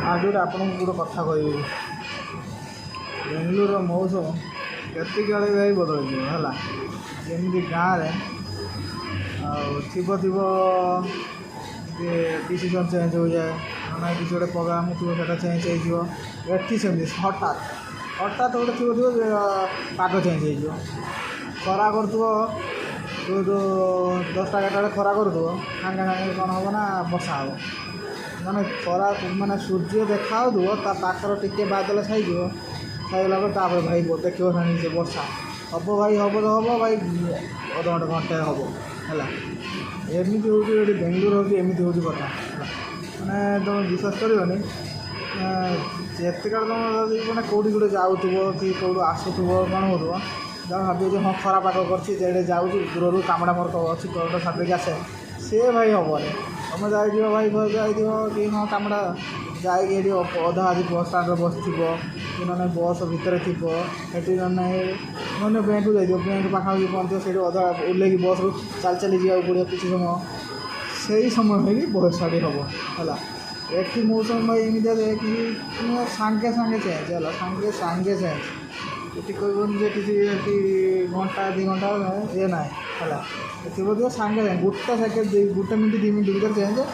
आज गोटे आपको गोटे कथा कह बेंगलोर मौसम केत भाई बदल है जमी गाँव थी डिसीजन चेंज हो जाए ना किसी गोटे प्रोग्राम थोड़ा चेंज हो सेमती हठात हठात गोटे थी पाग चेंज हो खरा कर तो 10टा 11टा खरा कर सागे सागे कौन हम ना बसा हम माने खरा माने सूर्य देखा पाखर टिके बादल छाईगला भाई देखो से वर्षा हम भाई हम तो हम भाई अध घंटे घंटे हम है एमती हूँ बेंगलोर हूँ एमती हूँ कथा मैंने तुम विश्वास करनी जिते तुम मैंने कौटी गोटे जाऊ कि कौटू आसुव कौन हो जहाँ भाव हाँ खरा पाग कर जाऊँ दूर कामड़ा मोर अच्छी कौट छाड़िक आसे सी भाई हेनी तुम जाइए भाई जाइए कि हाँ कामड़ा जाइए अधा आज बस स्टाण्ड बस थी कि ना बस भितर थी ना बैंक जाइए बैंक पाखापाखि पहुँच से अधा ओल्ल बस रू चल चली जावाक पड़ो किसी समय से समय ही बस स्टार्ट हम है एक मौसम भाई एमती कि सागे सागे चेंज है सागे सागे चेंज ये कहन किसी घंटा 2 घंटा ये ना है थी सागे गोटे सेकेंड गोटे मिनट 2 मिनट भर चेंज है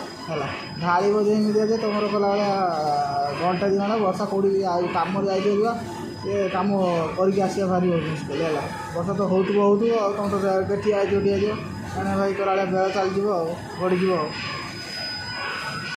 ढाल बजे तुम कला घंटा 2 घंटा वर्षा कौटी कम जाइए ये कम करके आसा भारी मुस्किल है वर्षा तो हो तुम तो ठिया मैंने भाई कला बेला चल बढ़ी